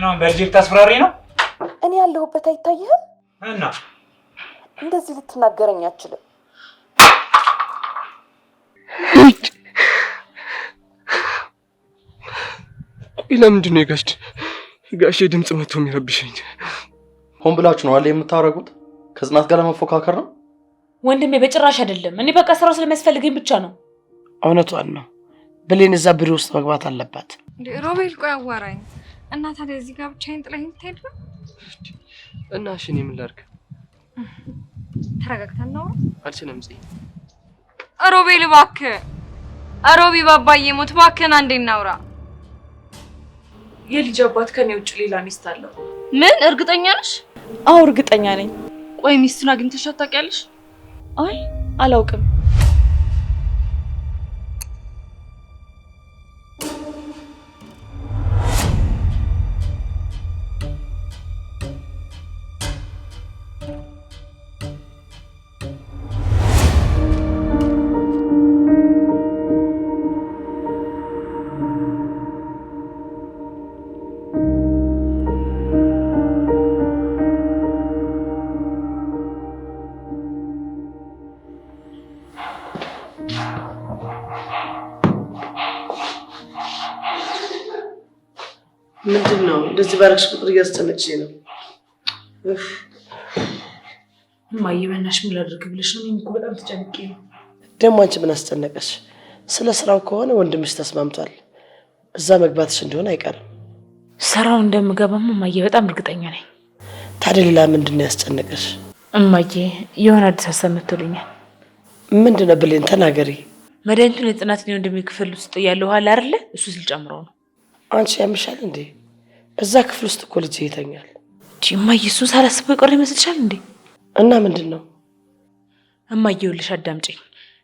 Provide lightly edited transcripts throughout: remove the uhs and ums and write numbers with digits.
ምናምን በሪጀክት አስፈራሪ ነው። እኔ ያለሁበት አይታየህም? እና እንደዚህ ልትናገረኝ አትችልም። ለምንድን ነው የጋሼ ድምጽ መጥቶ የሚረብሸኝ? ሆን ብላችሁ ነው አለ የምታረጉት? ከጽናት ጋር ለመፎካከር ነው? ወንድሜ በጭራሽ አይደለም። እኔ በቃ ስራው ስለሚያስፈልገኝ ብቻ ነው። እውነቷን ነው። ብሌን እዛ ቢሮ ውስጥ መግባት አለባት። ሮቤል ቆይ አዋራኝ እና ታዲያ እዚህ ጋር ብቻዬን ጥለኸኝ ትሄድ ነው? እና እሺ እኔ ምን ላድርግ? ተረጋግተን ነው። አልችልም ጽ ሮቤል እባክህ፣ ሮቢ ባባዬ ሞት እባክህን አንዴ እናውራ። የልጅ አባት ከኔ ውጭ ሌላ ሚስት አለው። ምን እርግጠኛ ነሽ? አዎ እርግጠኛ ነኝ። ቆይ ሚስቱን አግኝተሽ ታውቂያለሽ? አይ አላውቅም። ምንድነው እንደዚህ ባረክሽ ቁጥር እያስጨነቅሽኝ ነው? እማዬ በእናትሽ ምን ላድርግ ብለሽ ነው? እኔም እኮ በጣም ተጨንቄ ነው። ደግሞ አንቺ ምን አስጨነቀሽ? ስለ ስራው ከሆነ ወንድምሽ ተስማምቷል። እዛ መግባትሽ እንደሆነ አይቀርም። ስራው እንደምገባም እማዬ በጣም እርግጠኛ ነኝ። ታዲያ ሌላ ምንድነው ያስጨነቀሽ? እማዬ የሆነ አዲስ ሀሳብ መጥቶልኛል። ምንድነው ብሌን ተናገሪ። መድኃኒቱን የጽናት ነው እንደሚክፈል ውስጥ ያለው ኋላ አይደለ? እሱ ሲልጨምረው ነው። አንቺ ያምሻል እንዴ? እዛ ክፍል ውስጥ እኮ ልጅ ይተኛል። እማዬ እሱን ሳላስበው የቀረ ይመስልሻል እንዴ? እና ምንድነው? እማዬ ይኸውልሽ አዳምጪኝ።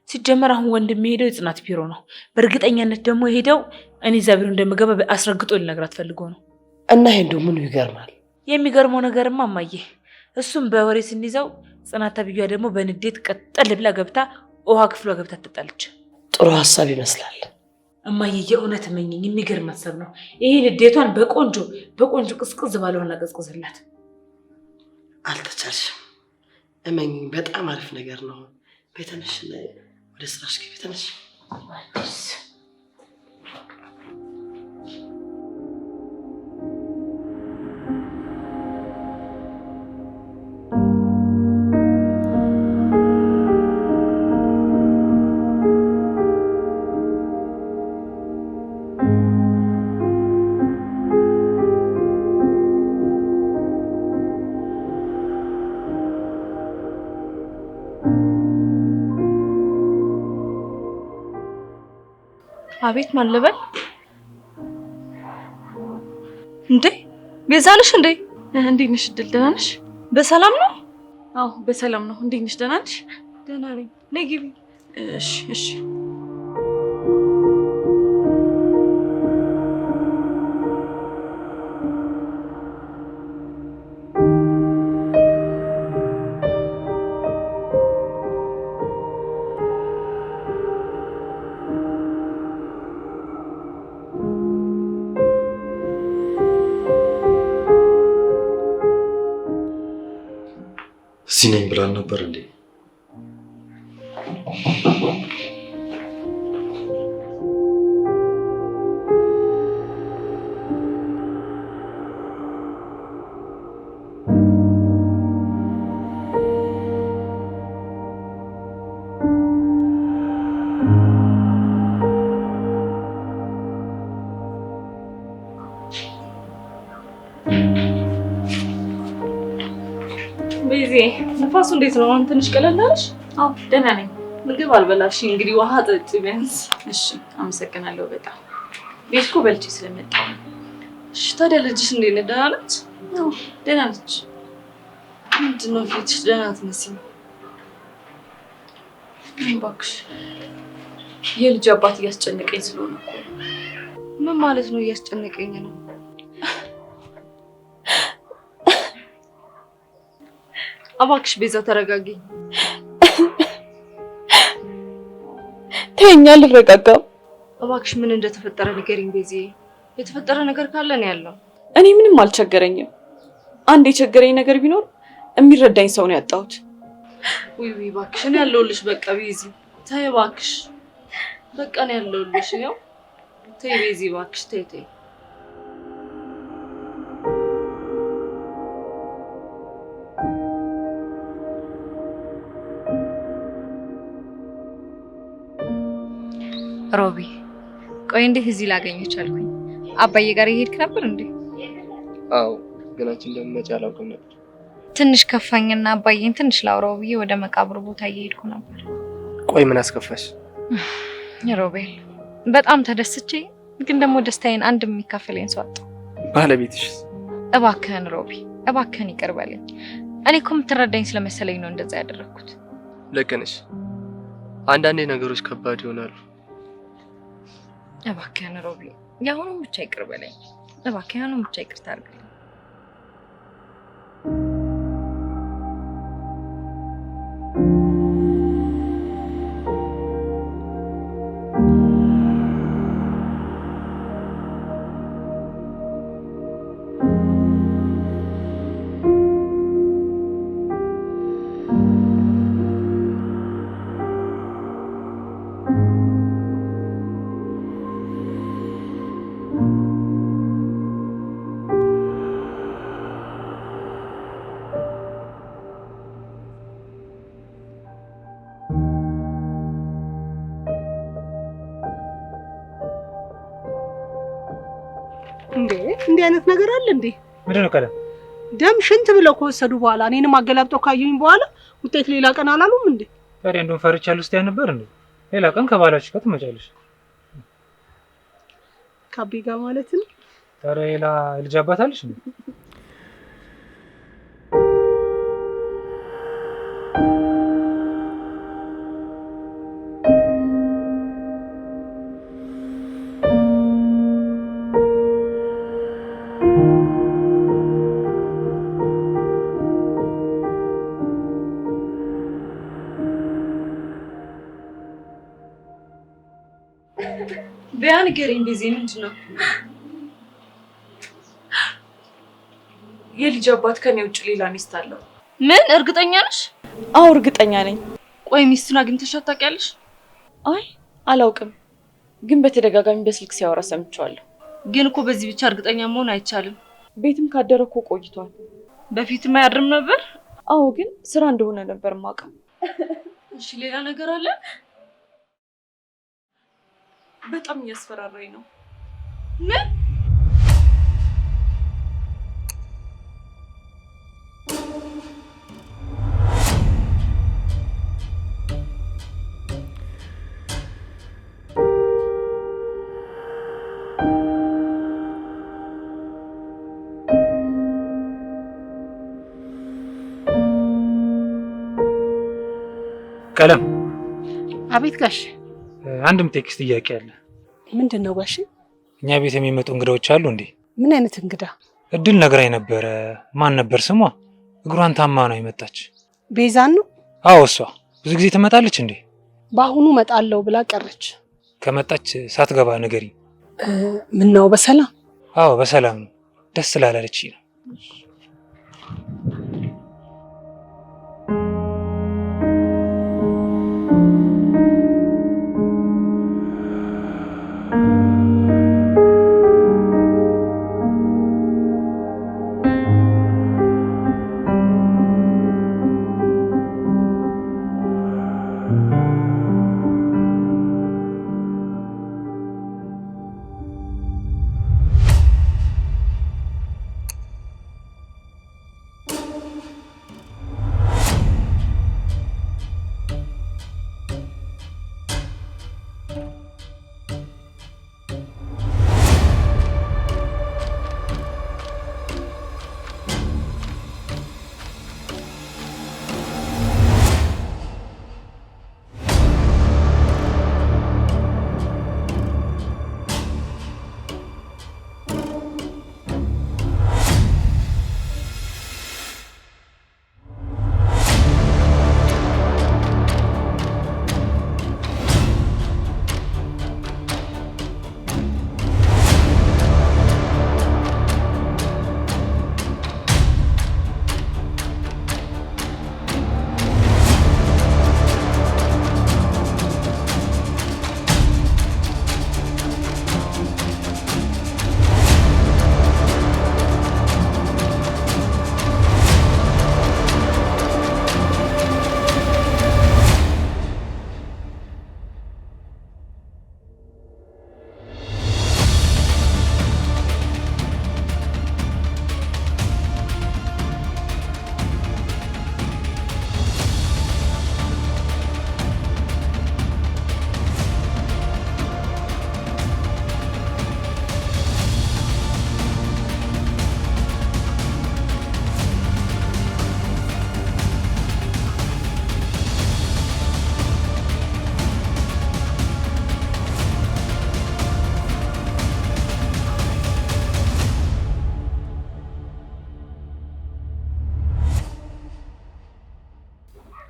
ሲጀመር አሁን ወንድሜ ሄደው የጽናት ቢሮ ነው። በእርግጠኛነት ደግሞ ሄደው እኔ እዛ ቢሮ እንደምገባ አስረግጦ ሊነግራት ፈልጎ ነው። እና ይሄ እንደው ምኑ ይገርማል? የሚገርመው ነገርማ እማዬ እሱም በወሬ ስንይዘው ጽናት ተብያ ደግሞ በንዴት ቀጠል ብላ ገብታ ውሃ ክፍሏ ገብታ ትጣለች። ጥሩ ሀሳብ ይመስላል። እማዬ የእውነት እመኝኝ የሚገርም ሀሳብ ነው። ይሄ ንዴቷን በቆንጆ ቅዝቅዝ ባለሆነ ቀዝቅዝላት። አልተቻልሽም። እመኝኝ በጣም አሪፍ ነገር ነው። ቤተነሽ ወደ ስራሽ ግቢ። ተነሽ። አቤት ማን ልበል? እንዴ ቤዛ ነሽ እንዴ? እንዴት ነሽ? ደህና ነሽ? በሰላም ነው? አዎ በሰላም ነው። እንዴት ነሽ? ደህና ነሽ? ደህና ነኝ። ነይ ግቢ። እሺ እሺ። እዚህ ነኝ ብላን ነበር እንዴ? ቤዚ ነፋሱ እንዴት ነው? አሁን ትንሽ ቀለል አለሽ? አዎ ደህና ነኝ። ምግብ አልበላሽ እንግዲህ ውሃ ጠጪ ቢያንስ። እሺ አመሰግናለሁ በጣም። ቤት እኮ በልቼ ስለመጣሁ ነው። እሺ ታዲያ ልጅሽ እንዴት ነው? ደህና ነች? አዎ ደህና ነች። ምንድን ነው ፊትሽ ደህና አትመስይም? እባክሽ የልጅ አባት እያስጨነቀኝ ስለሆነ እኮ። ምን ማለት ነው እያስጨነቀኝ ነው? እባክሽ ቤዛ ተረጋጊ። ተኛ ልረጋጋም። እባክሽ ምን እንደተፈጠረ ንገሪኝ ቤዚ። የተፈጠረ ነገር ካለ ነው ያለው። እኔ ምንም አልቸገረኝም። አንድ የቸገረኝ ነገር ቢኖር የሚረዳኝ ሰው ነው ያጣሁት። ውይ እባክሽ እኔ ያለሁልሽ። በቃ ቤዚ ተይ እባክሽ። በቃ እኔ ያለሁልሽ። ያው ተይ ቤዚ እባክሽ ተይ። ሮቢ ቆይ እንዴት እዚህ ላገኘች አልኩኝ? አባዬ ጋር ይሄድክ ነበር እንዴ? አዎ ግን አንቺ እንደምትመጪ አላውቅም ነበር። ትንሽ ከፋኝና አባዬን ትንሽ ላውራው ብዬ ወደ መቃብሩ ቦታ እየሄድኩ ነበር። ቆይ ምን አስከፋሽ? ሮቤል በጣም ተደስቼ ግን ደግሞ ደስታዬን አንድ የሚካፈለኝ ሰው አጣሁ። ባለቤትሽስ? እባክህን ሮቢ እባክህን ይቅር በለኝ። እኔ እኮ የምትረዳኝ ስለመሰለኝ ነው እንደዛ ያደረኩት። ልክ ነሽ። አንዳንዴ ነገሮች ከባድ ይሆናሉ። እባክህን ሮቢ ያሁኑን ብቻ ይቅር በለኝ። እባክህ ያሁኑን ብቻ ይቅር ታርግልኝ። እንዴ አይነት ነገር አለ እንዴ? ምንድነው ቀለም? ደም ሽንት ብለው ከወሰዱ በኋላ እኔንም አገላብጠው ካዩኝ በኋላ ውጤት ሌላ ቀን አላሉም እንዴ? ታዲያ እንደውም ፈርቻለሁ እስቲ ነበር እንዴ? ሌላ ቀን ከባላችሁ ጋር ትመጫለሽ። ካቢ ጋር ማለት ነው። ታዲያ ሌላ ልጅ አባት አለሽ እንዴ? ቢያን ገሪን ቢዚ ምንድነው? የልጅ አባት ከኔ ውጭ ሌላ ሚስት አለው። ምን እርግጠኛ ነሽ? አዎ እርግጠኛ ነኝ። ቆይ ሚስቱን አግኝተሻት ታውቂያለሽ? አይ አላውቅም፣ ግን በተደጋጋሚ በስልክ ሲያወራ ሰምቼዋለሁ። ግን እኮ በዚህ ብቻ እርግጠኛ መሆን አይቻልም። ቤትም ካደረ እኮ ቆይቷል። በፊትም አያድርም ነበር? አዎ ግን ስራ እንደሆነ ነበር የማውቀው። እሺ ሌላ ነገር አለ? በጣም እያስፈራራኝ ነው። ምን? ቀለም አቤት ጋሽ። አንድም ቴክስት ጥያቄ አለ። ምንድነው ጋሽ? እኛ ቤት የሚመጡ እንግዳዎች አሉ እንዴ? ምን አይነት እንግዳ? እድል ነግራኝ ነበረ። ማን ነበር ስሟ? እግሯን ታማ ነው የመጣች። ቤዛን ነው? አዎ እሷ። ብዙ ጊዜ ትመጣለች እንዴ? በአሁኑ መጣለው ብላ ቀረች። ከመጣች ሳትገባ ንገሪኝ። ምን ነው በሰላም? አዎ በሰላም ነው። ደስ ስላለች ነው።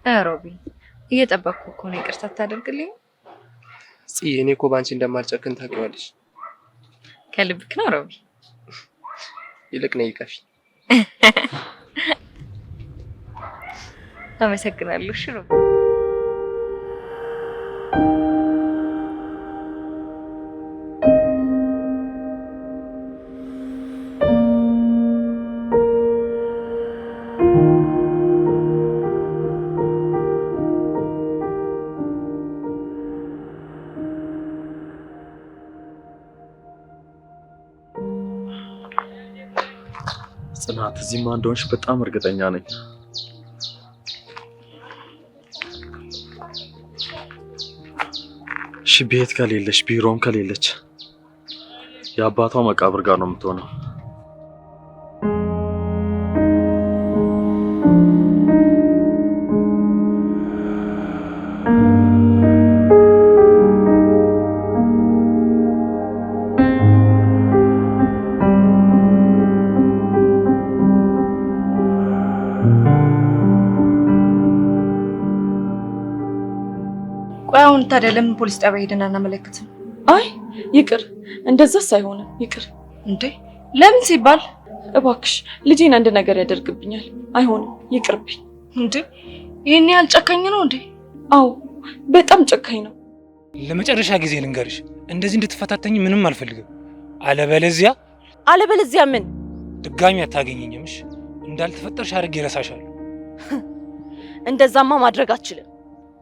ሮቢ እየጠበቅኩ እኮ ነው። ይቅርታ ታደርግልኝ? እኔ እኮ ባንቺ እንደማልጨክን ታውቂዋለሽ። ከልብክ ነው ሮቢ? ይልቅ ነው ይቀፊ። አመሰግናለሁ። እሺ ሮቢ። ጽናት እዚህማ እንደሆንሽ በጣም እርግጠኛ ነኝ። እሺ ቤት ከሌለሽ ቢሮም ከሌለች የአባቷ መቃብር ጋር ነው የምትሆነው። ቆይ አሁን ታዲያ ለምን ፖሊስ ጣቢያ ሄደን አናመለክትም? አይ ይቅር፣ እንደዛስ አይሆንም። ይቅር። እንዴ ለምን ሲባል? እባክሽ ልጄን አንድ ነገር ያደርግብኛል። አይሆንም፣ ይቅርብኝ። እንዴ ይሄን ያህል ጨካኝ ነው እንዴ? አዎ በጣም ጨካኝ ነው። ለመጨረሻ ጊዜ ልንገርሽ፣ እንደዚህ እንድትፈታተኝ ምንም አልፈልግም። አለበለዚያ ምን? ድጋሚ አታገኘኝምሽ። እንዳልተፈጠርሽ አድርጌ እረሳሻለሁ። እንደዛማ ማድረግ አትችልም።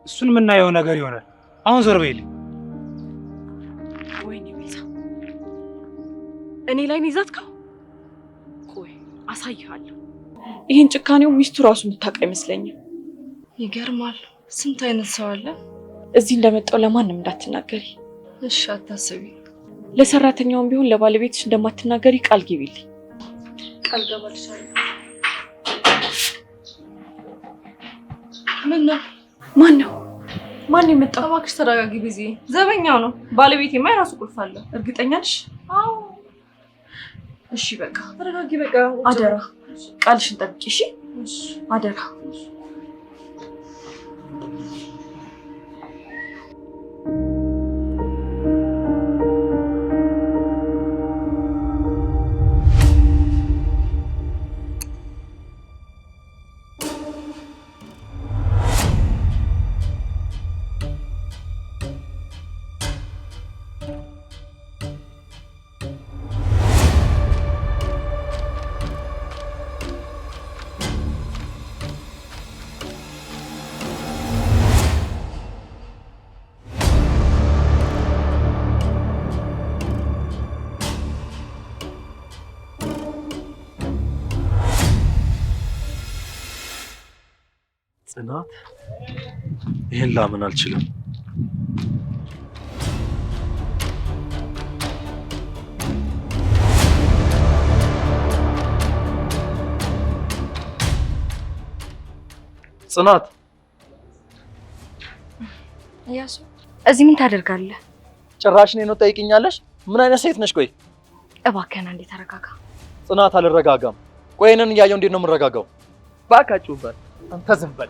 እሱን የምናየው ነገር ይሆናል። አሁን ዞር በይልኝ። ወይኔ ቤዛ፣ እኔ ላይ ነው ይዛትከው? ቆይ አሳይሃለሁ። ይሄን ጭካኔው ሚስቱ ራሱ የምታውቅ አይመስለኝም። ይገርማል። ስንት አይነት ሰው አለ። እዚህ እንደመጣው ለማንም እንዳትናገሪ እሺ? አታስቢ። ለሰራተኛውም ቢሆን ለባለቤትሽ እንደማትናገሪ ቃል ግቢልኝ። ቃል ገባልሻለሁ። ምን ነው? ማን የመጣው? እባክሽ ተረጋጊ ቢዚ። ዘበኛው ነው። ባለቤቴማ የራሱ ቁልፍ አለ። እርግጠኛ ነሽ? አዎ። እሺ በቃ ተረጋጊ። በቃ አደራ፣ ቃልሽን ጠብቂ። እሺ አደራ። ጽናት፣ ይሄን ላምን አልችልም። ጽናት፣ እያሱ እዚህ ምን ታደርጋለህ? ጭራሽ እኔን ነው ጠይቅኛለሽ? ምን አይነት ሴት ነሽ? ቆይ እባክህን አንዴ ተረጋጋ። ጽናት፣ አልረጋጋም። ቆይ እኔን እያየሁ እንዴት ነው የምረጋጋው? ባካችሁበት አንተ ዝም በል።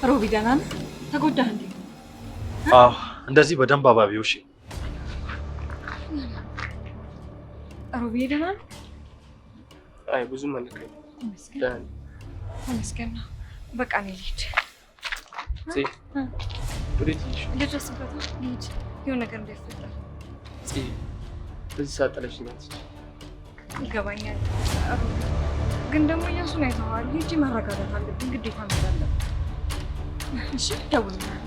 ሮቢ ደህና ነህ? ተጎዳህ እንዴ? አዎ እንደዚህ በደንብ አባቢው። እሺ ሮቢ ደህና ነህ? አይ ብዙም አልከኝ። ተመስገን ነው። በቃ እኔ ልሂድ። ወዴት ልሂድ? ልድረስበት ነው። ልሂድ፣ የሆነ ነገር እንዳይፈጠር። በዚህ ሰዓት ጥለሽኝ ይገባኛል፣ ግን ደግሞ እያሱን አይተኸዋል። ሂጂ፣ መረጋጋት አለብን፣ ግዴታ መሄድ አለብን። እሺ ደውልልኝ።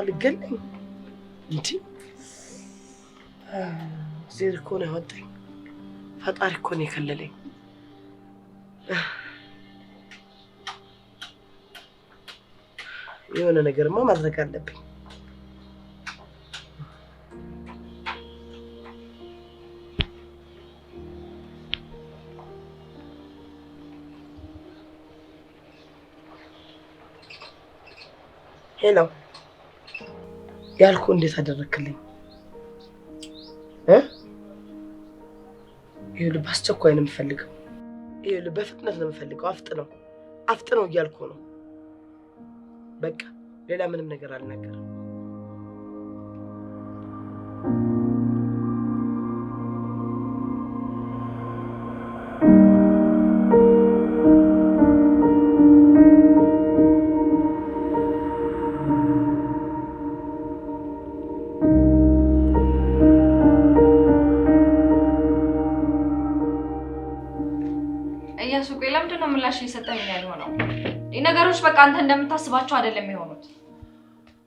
ልገለኝ እንዴ? ዜር እኮ ነው ያወጣኝ። ፈጣሪ እኮ ነው የከለለኝ። የሆነ ነገርማ ማድረግ አለብኝ። ሄሎ ያልኩህ እንዴት አደረክልኝ? ይኸውልህ በአስቸኳይ ነው የምፈልገው። ይኸውልህ በፍጥነት ነው የምፈልገው። አፍጥነው እያልኩ ነው። በቃ ሌላ ምንም ነገር አልናገርም። እያሱ ቆይ ለምንድን ነው ምላሽ እየሰጠኝ ያልሆነው? ነገሮች በቃ አንተ እንደምታስባቸው አይደለም የሆኑት።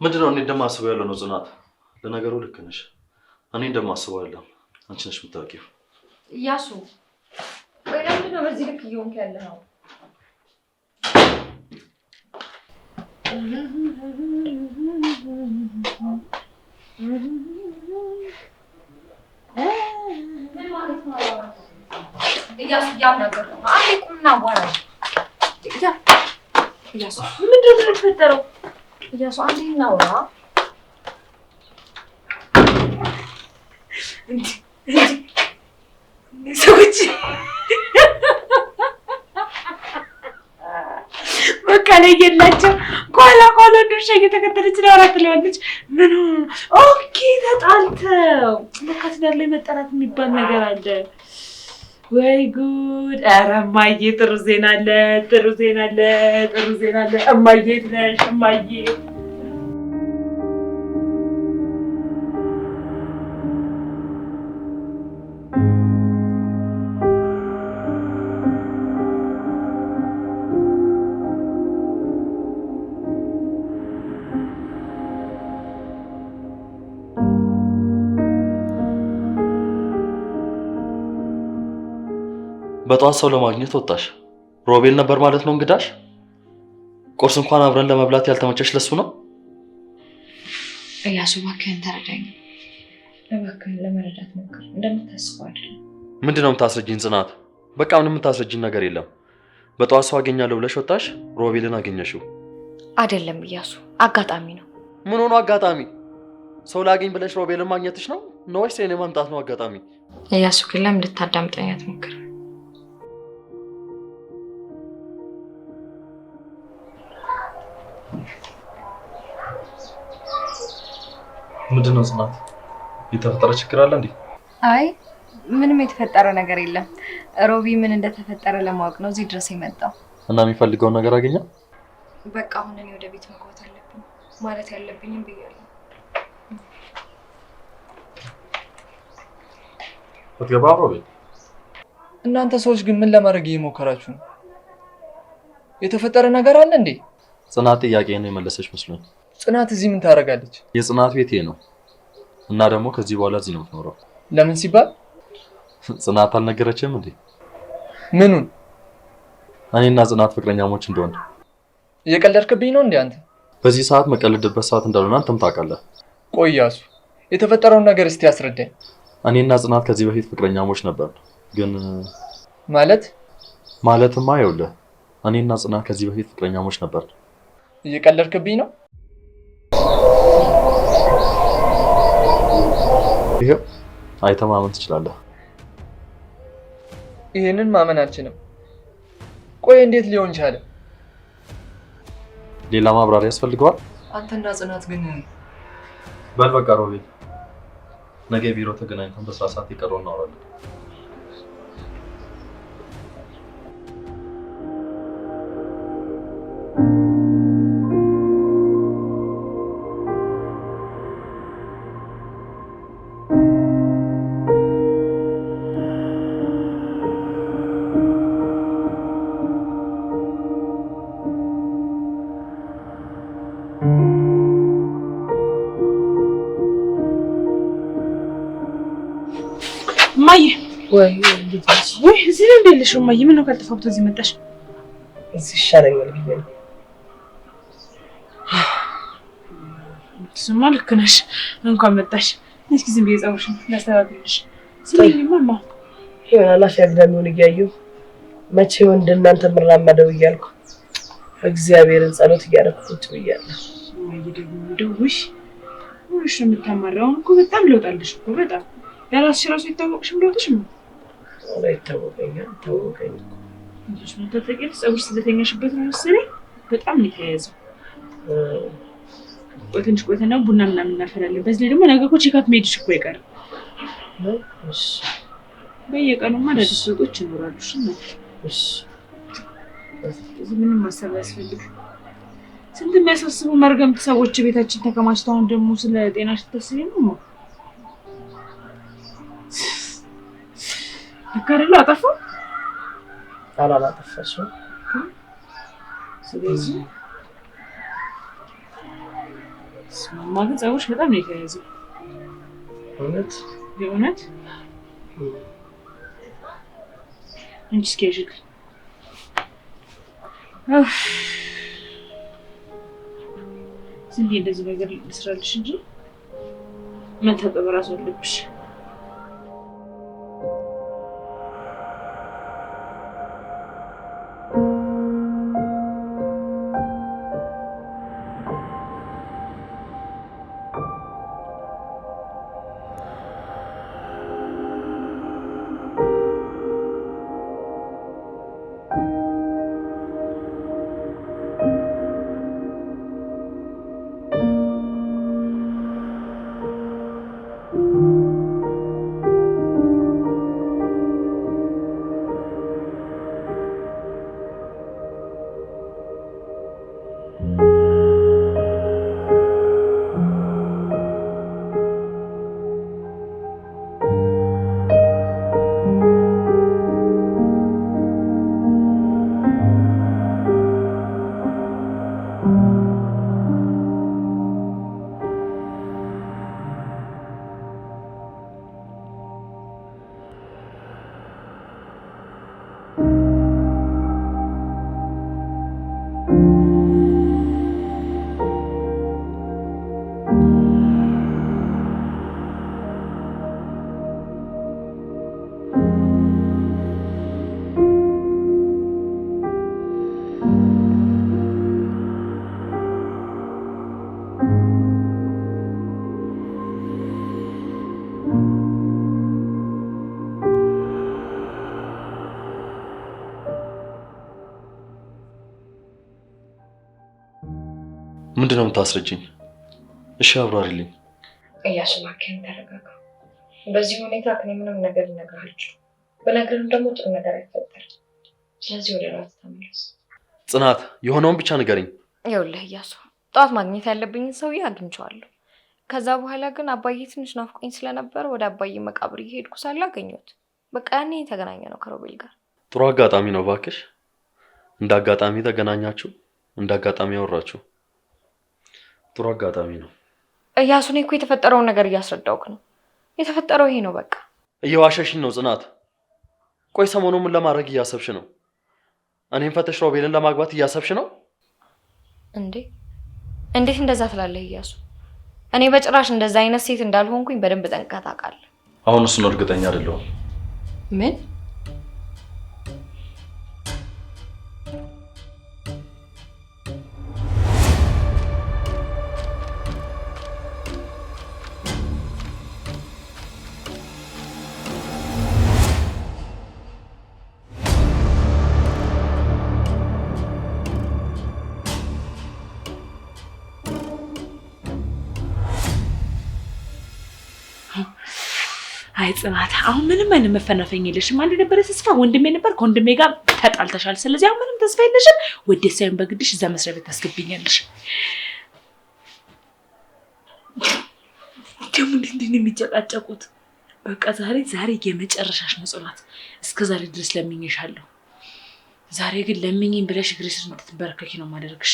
ምንድነው እኔ እንደማስበው ያለው ነው ጽናት? ለነገሩ ልክ ነሽ። እኔ እንደማስበው አይደለም አንቺ ነሽ የምታውቂው። እያሱ ቆይ ለምንድን ነው በዚህ ልክ እየሆንክ ያለኸው? ምን ማለት ነው? እያሱ ያናገር ነው። አንዴ ቁምና አዋራ። እያሱ ምንድን ነው የተፈጠረው? እያሱ አንዴ እናውራ። ሰዎች በቃ ላይ የላቸው ኋላ ድርሻ እየተከተለች ነው። አራት ትለዋለች። ምን ኦኬ ተጣልተው በቃ ትዳር ላይ መጠራት የሚባል ነገር አለ። ወይ ጉድ! ኧረ እማዬ ጥሩ ዜና አለ። እማዬ የት ነሽ እማዬ? በጧት ሰው ለማግኘት ወጣሽ። ሮቤል ነበር ማለት ነው እንግዳሽ? ቁርስ እንኳን አብረን ለመብላት ያልተመቸሽ ለሱ ነው? እያሱ እባክህን ተረዳኝ። እባክህን ለመረዳት ሞክር። እንደምታስበው አይደለም። ምንድነው የምታስረጂኝ ጽናት? በቃ ምንም የምታስረጂኝ ነገር የለም። በጧት ሰው አገኛለሁ ብለሽ ወጣሽ፣ ሮቤልን አገኘሽው። አይደለም እያሱ፣ አጋጣሚ ነው። ምን ሆኖ አጋጣሚ? ሰው ላገኝ ብለሽ ሮቤልን ማግኘትሽ ነው ወይስ የኔ መምጣት ነው አጋጣሚ? እያሱ ግን ለምን እንድታዳምጠኝ አትሞክር? ምንድነው ጽናት? የተፈጠረ ችግር አለ እንዴ? አይ ምንም የተፈጠረ ነገር የለም። ሮቢ ምን እንደተፈጠረ ለማወቅ ነው እዚህ ድረስ የመጣው። እና የሚፈልገውን ነገር አገኘ? በቃ አሁን እኔ ወደ ቤት መግባት አለብኝ። ማለት ያለብኝም ብያለሁ። ወጥገባ ሮቢ። እናንተ ሰዎች ግን ምን ለማድረግ እየሞከራችሁ ነው? የተፈጠረ ነገር አለ እንዴ? ጽናት ጥያቄን የመለሰች መስሎኝ። ጽናት እዚህ ምን ታደርጋለች? የጽናት ቤት ይሄ ነው እና ደግሞ ከዚህ በኋላ እዚህ ነው የምትኖረው። ለምን ሲባል? ጽናት አልነገረችም እንዴ? ምኑን? እኔና ጽናት ፍቅረኛሞች እንደሆነ። እየቀለድክብኝ ነው እንዴ አንተ? በዚህ ሰዓት መቀለድበት ሰዓት እንዳልሆነ አንተም ታውቃለህ። ቆይ እያሱ የተፈጠረውን ነገር እስቲ አስረዳኝ። እኔና ጽናት ከዚህ በፊት ፍቅረኛሞች ነበር። ግን ማለትማ ይኸውልህ እኔና ጽናት ከዚህ በፊት ፍቅረኛሞች ነበር። እየቀለድክብኝ ነው? ይሄው አይተህ ማመን ትችላለህ። ይሄንን ማመን አልችልም። ቆይ እንዴት ሊሆን ቻለ? ሌላ ማብራሪያ ያስፈልገዋል? አንተና ጽናት ግን በል በቃ ሮቤል፣ ነገ ቢሮ ተገናኝተን በስራ ሰዓት የቀረውን እናወራለን። እማዬ ወይ ልጅ ወይ እዚህ ነው እንደልሽ እማዬ ምን ነው ካልተፋብቶ እዚህ መጣሽ? እዚህ ይሻለኛል ብዬ ነው። እሱማ ልክ ነሽ። እንኳን መጣሽ። እስኪ ዝም ብዬ ፀጉርሽን ላስተካክልሽ። ስለዚህ ማማ ይሆናል አፍ ያግዳሚውን እያየሁ መቼ ወንድ እናንተ ምራመደው እያልኩ እግዚአብሔርን ጸሎት እያደረኩት ብያለሁ። እማዬ ደግሞ ደውሽ ወሽ የምታማራው እኮ በጣም ለውጣልሽ እኮ በጣም ለራስሽ ራሱ ይታወቅሽም ለውጥሽ ነው። ይታወቀኛል ታወቀኝ ልጅ ምን ተፈቀደ ፀጉር ስለተኛሽበት ነው መሰለኝ በጣም ነው የተያዘው። ወጥንሽ ቆይተና ቡና ምናምን እናፈላለን። በዚህ ላይ ደግሞ ነገ እኮ ቼክአፕ መሄድሽ እኮ አይቀርም። እሺ በየቀኑማ አዳዲስ ለውጦች ይኖራሉ። እሺ እዚህ ምንም ማሰብ አያስፈልግም። ስንት የሚያሳስቡ መርገምት ሰዎች ቤታችን ተከማችተው አሁን ደግሞ ስለ ጤናሽ ተስቢ ነው። ለካረላ አጠፋ አላጠፋሽም። ስለዚህ ማማ ፀጉርሽ በጣም ነው የተያዘው። እውነት የእውነት እንጂ ስኬጅክ ዝም ብዬ እንደዚህ ነገር ልስራልሽ እንጂ መታጠብ እራሱ አለብሽ። ምንድነው የምታስረጅኝ? እሺ አብራሪልኝ። እያሽማከኝ ተረጋጋ። በዚህ ሁኔታ ከኔ ምንም ነገር ልነግርህ አልችልም። በነገርም ደግሞ ጥሩ ነገር አይፈጠርም። ስለዚህ ወደ ራስ ተመለስ። ጽናት የሆነውን ብቻ ንገረኝ። ይኸውልህ እያሱ ጠዋት ማግኘት ያለብኝን ሰውዬ አግኝቼዋለሁ። ከዛ በኋላ ግን አባዬ ትንሽ ናፍቆኝ ስለነበር ወደ አባዬ መቃብር እየሄድኩ ሳለ አገኘሁት። በቃ ያኔ የተገናኘ ነው ከሮቤል ጋር። ጥሩ አጋጣሚ ነው እባክሽ። እንደ አጋጣሚ ተገናኛችሁ፣ እንደ አጋጣሚ ያወራችሁ። ጥሩ አጋጣሚ ነው። እያሱ እኔ እኮ የተፈጠረውን ነገር እያስረዳውክ ነው። የተፈጠረው ይሄ ነው በቃ። እየዋሸሽኝ ነው ጽናት። ቆይ ሰሞኑን ምን ለማድረግ እያሰብሽ ነው? እኔም ፈተሽ ሮቤልን ለማግባት እያሰብሽ ነው እንዴ? እንዴት እንደዛ ትላለህ እያሱ? እኔ በጭራሽ እንደዛ አይነት ሴት እንዳልሆንኩኝ በደንብ ጠንቅቀህ ታውቃለህ። አሁን እሱን እርግጠኛ አይደለሁም። ምን? አይ ጽናት አሁን ምንም አይነት መፈናፈኝ የለሽም። አንድ ነበር ተስፋ ወንድሜ ነበር፣ ከወንድሜ ጋር ተጣልተሻል። ስለዚህ አሁን ምንም ተስፋ የለሽም። ወደ ሳይን በግድሽ እዛ መስሪያ ቤት ታስገብኛለሽ። ደግሞ እንዴት ነው የሚጨቃጨቁት? በቃ ዛሬ የመጨረሻሽ ነው ጽናት። እስከ ዛሬ ድረስ ለምኜሻለሁ። ዛሬ ግን ለምኜኝ ብለሽ እግሬ ስር እንድትበረከኪ ነው ማደርግሽ።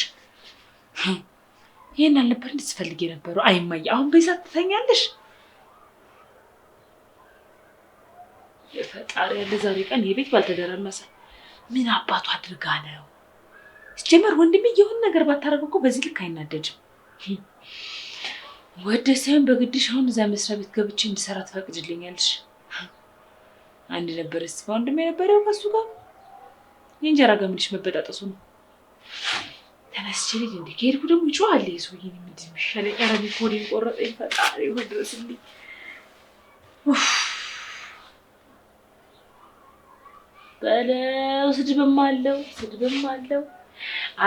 ይሄን አልነበር እንድትፈልጊ የነበረው? አይማዬ አሁን በይሳት ትተኛለሽ። የፈጣሪ ያለ ዛሬ ቀን የቤት ባልተደረመሰ ምን አባቱ አድርጋ ነው? ሲጀመር ወንድሜ የሆነ ነገር ባታረገው እኮ በዚህ ልክ አይናደድም። ወደ ሳይሆን በግድሽ አሁን እዛ መስሪያ ቤት ገብቼ እንድሰራ ትፈቅጂልኛለሽ? አንድ ነበር እስባ ወንድሜ ነበረው ከሱ ጋር የእንጀራ ገመድሽ መበጣጠሱ ነው። ተነስቼ ልጅ እንደ ከሄድኩ ደግሞ ይጮሃል ሰውዬ ምንድን የሚሻለኝ? ኧረ እኔ ኮዴን ቆረጠኝ። ፈጣሪ ሆይ ድረስልኝ። በለው ስድብም አለው።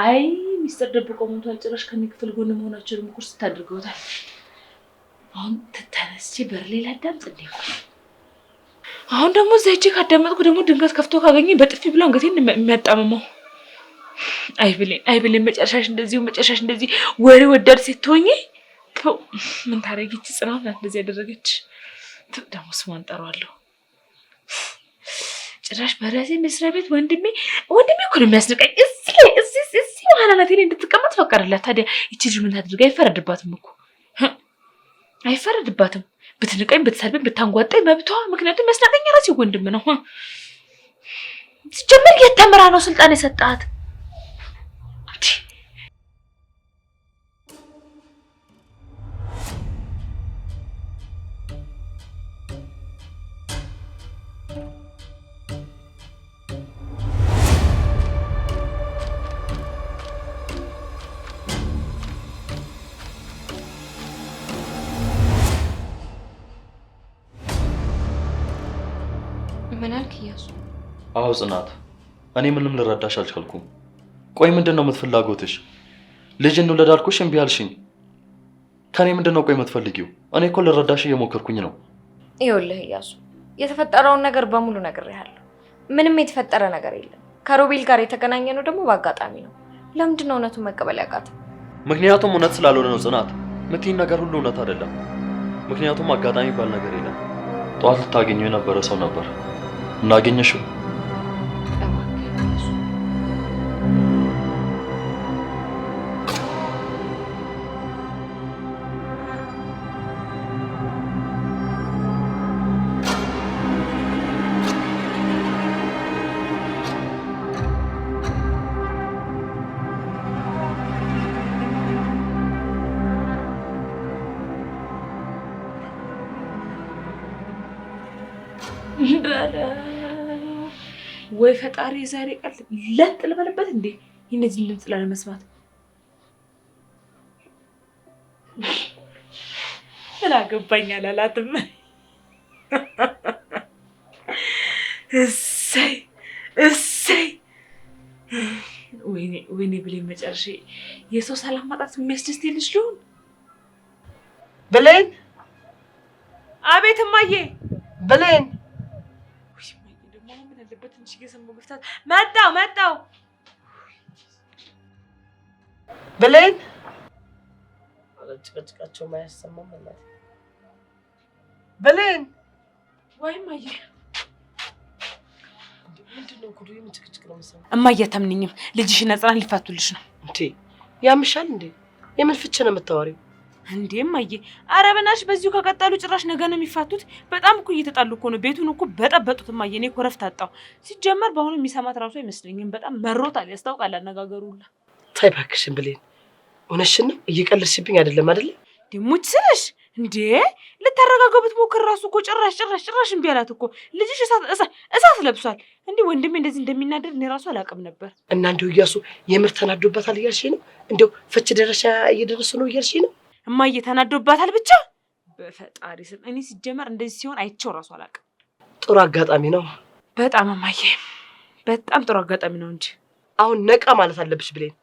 አይ ሚስጥር ደብቆ ሞቷል። ጭራሽ ከኔ ክፍል ጎን መሆናቸው ደግሞ ኩርስ ታድርገውታል። አሁን ተነስቼ በር ላይ ላዳምጥ እንዴ? አሁን ደግሞ እዛ ሂጅ ካዳመጥኩ ደግሞ ድንገት ከፍቶ ካገኘኝ በጥፊ ብሎ አንገቴን የሚያጣምመው። አይ ብሌን መጨረሻሽ እንደዚህ ወሬ ወዳድ ሴት ትሆኚ። ምን ታረጊች? ጽናት ናት እንደዚህ ያደረገች። ደግሞ ስሟን ጠራዋለሁ። ጭራሽ በራሴ መስሪያ ቤት ወንድሜ እኮ ነው የሚያስንቀኝ። እዚህ መሀል አናቴ ላይ እንድትቀመጥ ፈቀደላት። ታዲያ ይቺ ልጅ ምን ታድርግ? አይፈረድባትም እኮ አይፈረድባትም። ብትንቀኝ፣ ብትሰርብኝ፣ ብታንጓጣኝ መብቷ። ምክንያቱም ያስናቀኝ ራሴ ወንድም ነው። ሲጀመር የተመራ ነው ስልጣን የሰጣት። ምን አልክ እያሱ? አዎ ጽናት፣ እኔ ምንም ልረዳሽ አልቻልኩም። ቆይ ምንድነው የምትፈልጊው? ልጅ እንውለድ አልኩሽ እምቢ አልሽኝ። ከኔ ምንድነው ቆይ የምትፈልጊው? እኔ እኮ ልረዳሽ እየሞከርኩኝ ነው። ይኸውልህ እያሱ፣ የተፈጠረውን ነገር በሙሉ ነግሬሃለሁ። ምንም የተፈጠረ ነገር የለም። ከሮቤል ጋር የተገናኘነው ደግሞ በአጋጣሚ ነው። ለምንድን ነው እውነቱን መቀበል ያቃተው? ምክንያቱም እውነት ስላልሆነ ነው ጽናት። የምትይኝ ነገር ሁሉ እውነት አይደለም። ምክንያቱም አጋጣሚ ባል ነገር የለም። ጠዋት ልታገኘው የነበረ ሰው ነበር። እናገኘሽው? ወይ ፈጣሪ ዛሬ ቀን ለጥ ልበልበት እንዴ? እነዚህ ድምጽ ላለመስማት አላገባኝ አላላትም። እሰይ ወይኔ ብሌን መጨረሻ የሰው ሰላም ማጣት የሚያስደስት ልጅ ልሁን። ብሌን! አቤት እማዬ። ብሌን! መጣው ብሌን! ጭቅጭቃቸው ማያሰማም ማለት ብሌን! ወይ እማዬ ምንድነው ኩዱ? ምን ጭቅጭቅ ነው መሰለኝ። እማዬ አታምንኝም። ልጅሽና ጽናት ሊፋቱልሽ ነው እንዴ? ያምሻል እንዴ? የምን ፍቺ ነው የምታወሪው? እንዴ እማዬ፣ ኧረ በእናትሽ በዚሁ ከቀጠሉ ጭራሽ ነገ ነው የሚፋቱት። በጣም እኮ እየተጣሉ እኮ ነው። ቤቱን እኮ በጠበጡት እማዬ። እኔ እኮ ረፍት አጣሁ። ሲጀመር በአሁኑ የሚሰማት ራሱ አይመስለኝም። በጣም መሮታል። ያስታውቃል አነጋገሩ ሁላ። ተይ እባክሽን ብሌን፣ እውነትሽን ነው? እየቀለድሽብኝ አይደለም አይደለ? ሙች ስልሽ እንዴ ልታረጋጋው ብትሞክር ራሱ እኮ ጭራሽ እምቢ አላት እኮ። ልጅሽ እሳት ለብሷል። እንዴ ወንድሜ እንደዚህ እንደሚናደድ እኔ ራሱ አላውቅም ነበር። እና እንደው እያሱ የምር ተናዶባታል እያልሽኝ ነው? እንደው ፍቺ ደረሻ እየደረሱ ነው እያልሽኝ ነው? እማዬ ተናዶባታል ብቻ። በፈጣሪ ስም እኔ ሲጀመር እንደዚህ ሲሆን አይቼው ራሱ አላውቅም። ጥሩ አጋጣሚ ነው። በጣም እማዬ፣ በጣም ጥሩ አጋጣሚ ነው እንጂ አሁን ነቃ ማለት አለብሽ ብሌን።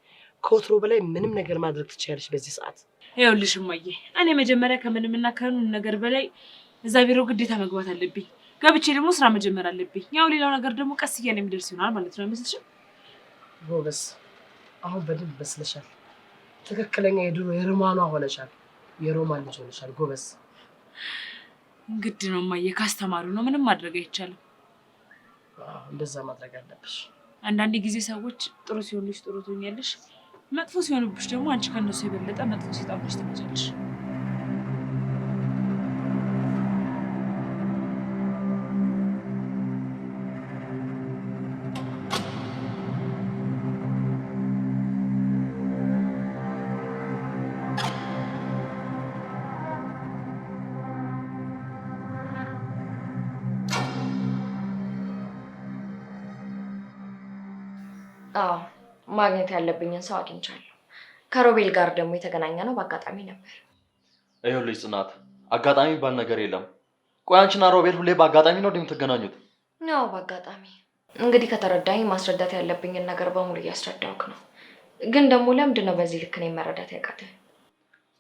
ከወትሮ በላይ ምንም ነገር ማድረግ ትችያለሽ በዚህ ሰዓት። ይኸውልሽ እማዬ፣ እኔ መጀመሪያ ከምንምና ከምንም ነገር በላይ እዛ ቢሮ ግዴታ መግባት አለብኝ። ገብቼ ደግሞ ስራ መጀመር አለብኝ። ያው ሌላው ነገር ደግሞ ቀስ እያለ የሚደርስ ይሆናል ማለት ነው። አይመስልሽም? ጎበዝ፣ አሁን በደንብ በስለሻል። ትክክለኛ የድሮ የሮማኗ ሆነሻል። የሮማን ልጅ ሆነሻል። ጎበዝ። ግድ ነው እማዬ፣ ካስተማሩ ነው። ምንም ማድረግ አይቻልም። እንደዛ ማድረግ አለብሽ። አንዳንድ ጊዜ ሰዎች ጥሩ ሲሆኑሽ ጥሩ ትሆኛለሽ፣ መጥፎ ሲሆኑብሽ ደግሞ አንቺ ከነሱ የበለጠ መጥፎ ሲጣብሽ ትመጫለሽ። አዎ ማግኘት ያለብኝን ሰው አግኝቻለሁ። ከሮቤል ጋር ደግሞ የተገናኘ ነው በአጋጣሚ ነበር። ይኸውልሽ ጽናት፣ አጋጣሚ ባል ነገር የለም። ቆይ አንቺና ሮቤል ሁሌ በአጋጣሚ ነው እንደምትገናኙት? አዎ በአጋጣሚ። እንግዲህ ከተረዳኝ ማስረዳት ያለብኝን ነገር በሙሉ እያስረዳውክ ነው። ግን ደግሞ ለምንድን ነው በዚህ ልክ እኔን መረዳት ያቃተኝ?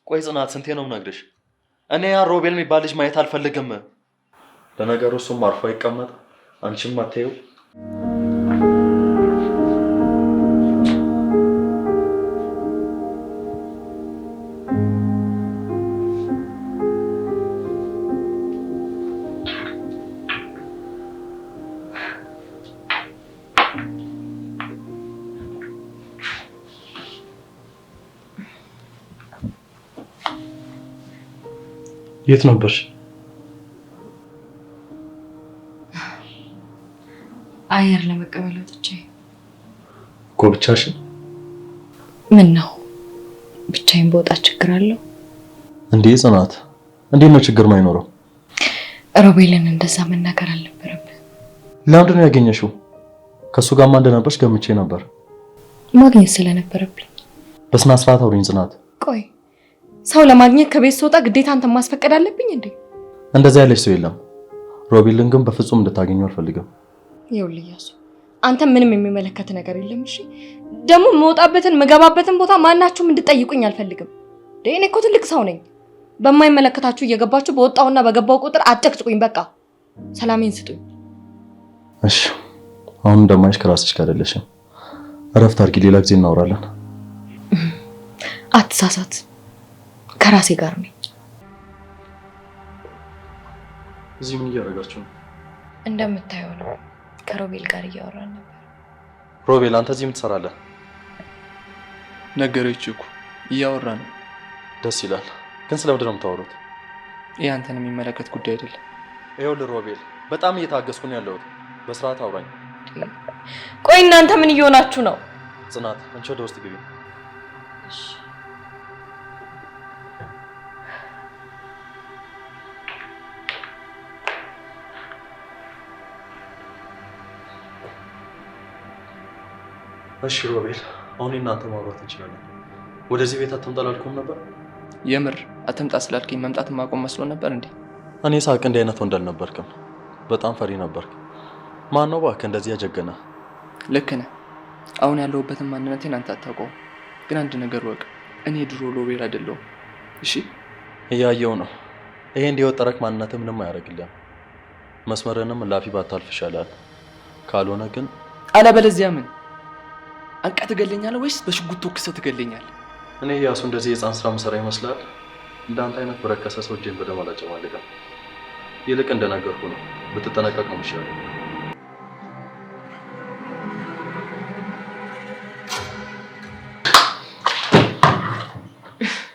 ቆይ ጽናት፣ ስንቴ ነው የምነግርሽ? እኔ ያ ሮቤል የሚባል ልጅ ማየት አልፈልግም። ለነገሩ እሱም አርፎ ይቀመጥ፣ አንቺም አትይው። የት ነበርሽ? አየር ለመቀበል ወጥቼ። እኮ ብቻሽን? ምን ነው ብቻዬን በወጣ ችግር አለው እንዴ? ጽናት፣ እንዴት ነው ችግር ማይኖረው? ሮቤልን እንደዛ መናገር አልነበረብን። ለምንድን ነው ያገኘሽው? ከሱ ጋርማ እንደነበርሽ ገምቼ ነበር። ማግኘት ስለነበረብኝ። በስነ ስርዓት አውሪኝ ጽናት። ቆይ ሰው ለማግኘት ከቤት ስወጣ ግዴታ አንተን ማስፈቀድ አለብኝ እንዴ? እንደዛ ያለሽ ሰው የለም። ሮቤልን ግን በፍጹም እንድታገኘው አልፈልግም። ይኸውልህ እያሱ፣ አንተ ምንም የሚመለከት ነገር የለም። እሺ ደግሞ የምወጣበትን የምገባበትን ቦታ ማናችሁም እንድጠይቁኝ አልፈልግም። እኔ እኮ ትልቅ ሰው ነኝ። በማይመለከታችሁ እየገባችሁ በወጣውና በገባው ቁጥር አጨቅጭቁኝ። በቃ ሰላሜን ስጡኝ። እሺ አሁን እንደማይሽ ከራስሽ ጋር አይደለሽም። እረፍት አድርጊ፣ ሌላ ጊዜ እናወራለን። አትሳሳት፣ ከራሴ ጋር ነኝ። እዚህ ምን እያደረጋችሁ ነው? እንደምታየው ነው፣ ከሮቤል ጋር እያወራን ነበር። ሮቤል፣ አንተ እዚህ ምን ትሰራለህ? ነገረች እኮ እያወራን ነው። ደስ ይላል። ግን ስለምንድን ነው የምታወሩት? ይህ አንተን የሚመለከት ጉዳይ አይደለም። ይኸውልህ ሮቤል፣ በጣም እየታገስኩ ነው ያለሁት። በስርዓት አውራኝ። ቆይ እናንተ ምን እየሆናችሁ ነው? ጽናት፣ አንቺ ወደ ውስጥ ግቢ። እሺ ሮቤል፣ አሁን እናንተ ማውራት እንችላለን። ወደዚህ ቤት አትምጣ አላልኩም ነበር? የምር አትምጣ ስላልከኝ መምጣት ማቆም መስሎ ነበር እንዴ? እኔ ሳቅ እንዲህ አይነት ወንድ አልነበርክም። በጣም ፈሪ ነበርክ። ማን ነው እባክህ እንደዚህ ያጀገነ? ልክ ነህ። አሁን ያለሁበትን ማንነቴን አንተ አታውቀውም። ግን አንድ ነገር ወቅ፣ እኔ ድሮ ሮቤል አይደለሁም። እሺ እያየው ነው። ይሄ እንዲወጠረክ ማንነትህ ምንም አያደርግልህም። መስመርንም ላፊ ባታልፍ ይሻላል። ካልሆነ ግን አለበለዚያ ምን አንቃ ትገለኛለህ ወይስ በሽጉጥ ተኩሰህ ትገለኛለህ? እኔ ያሱ እንደዚህ የህፃን ስራ መሰራ ይመስላል? እንዳንተ አይነት በረከሰ ሰው እጄን በደም አላጨማልቅም። ይልቅ እንደነገርኩ ነው፣ ብትጠነቀቅ ነው የሚሻለው።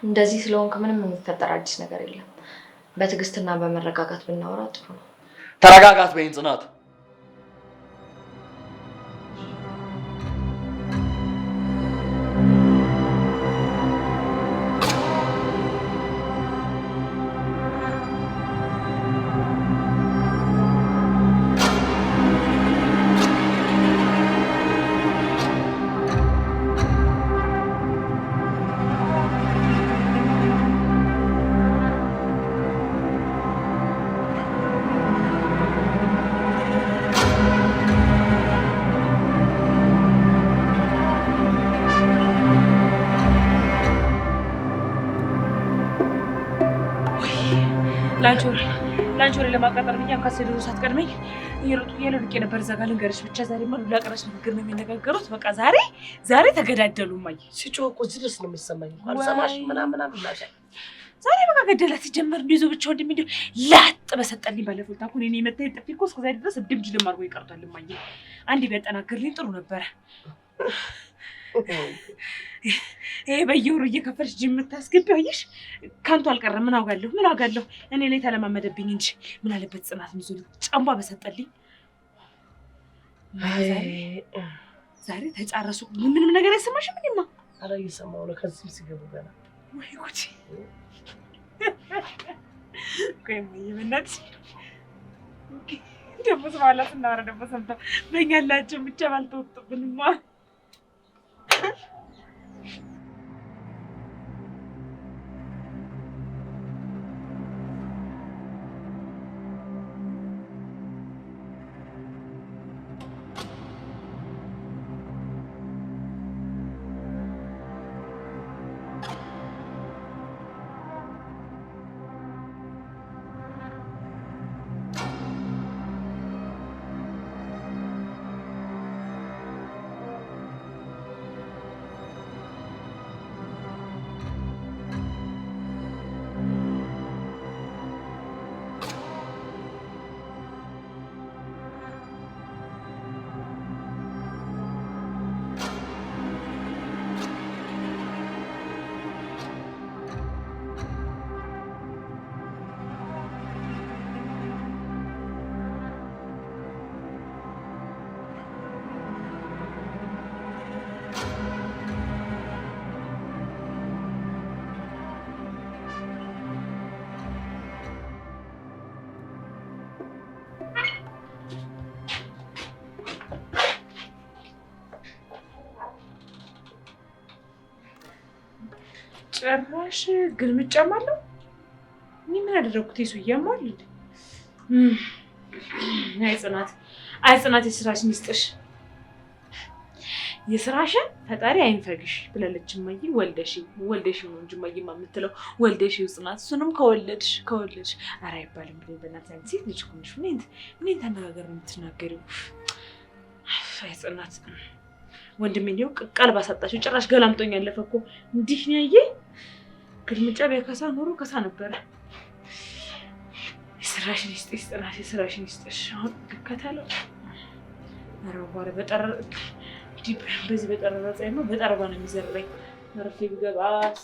እንደዚህ ስለሆንክ ምንም የሚፈጠር አዲስ ነገር የለም። በትዕግስትና በመረጋጋት ብናወራ ጥሩ ነው። ተረጋጋት በይን ጽናት። ላንቾሪ ለማቃጠር ብዬ ካሴዶ ሳትቀድመኝ እየሮጥኩ እያለድቄ ነበር። እዛ ጋር ልንገርሽ ብቻ ዛሬ ማሉ ላቀረሽ ንግግር ነው የሚነጋገሩት። በቃ ዛሬ ተገዳደሉ። ማይ ሲጮህ እኮ እዚህ ድረስ ነው የሚሰማኝ። አልሰማሽ ምናምን አላሽ ዛሬ በቃ ገደላት። ሲጀመር እንዲይዞ ብቻ እንደሚል ላጥ በሰጠልኝ ባለፈው ታኩን እኔ መጣይ ጥፊ እኮ እስከ ዛሬ ድረስ ድምጅልም አድርጎ ይቀርታል። ማይ አንዴ ቢያጠናግርልኝ ጥሩ ነበረ። ይሄ በየወሩ እየከፈልሽ ጅም የምታስገቢው አየሽ፣ ካንቱ አልቀረም። ምን አውጋለሁ እኔ ላይ ተለማመደብኝ እንጂ ምን አለበት ጽናት ይዞ ጫምባ በሰጠልኝ። ዛሬ ተጫረሱ። ምንም ነገር አይሰማሽም? ምንማ አረ እየሰማሁ ነው። ከዚህ ሲገቡ ገና ወይ ጉቺ ቆይ በእናትሽ ደግሞ ስማላት እናወራ ደግሞ ሰምታ በእኛ ላቸው ብቻ ባልተወጡብንማ ጭራሽ ግልምጫም አለው። እኔ ምን አደረኩት? ይሱ ያማል እንዴ? አይ ጽናት የስራሽን ይስጥሽ፣ የስራሽን ፈጣሪ አይንፈግሽ ብላለች እማዬ። ወልደሽ ነው እንጂ እማዬማ የምትለው ወልደሽ ጽናት። እሱንም ከወለድሽ ኧረ አይባልም ብለኝ በእናትህ አንቺ ሴት ልጅ እኮ ነሽ። ምን ተነጋገር ነው የምትናገሪው? አይ ጽናት ወንድሜ ነው ቃል ባሳጣሽው ጭራሽ ገላምጦኝ ያለፈ እኮ እንዲህ ነው ያየ። ግልምጫ ቢያከሳ ኖሮ ከሳ ነበረ። የስራሽን ይስጥሽ ጽናት፣ የስራሽን ይስጥሽ። አሁን ልከታለው። ኧረ በኋላ በዚህ በጠረራ ፀሐይ ነው በጠረባ ነው የሚዘርረኝ። መርፌ ቢገባስ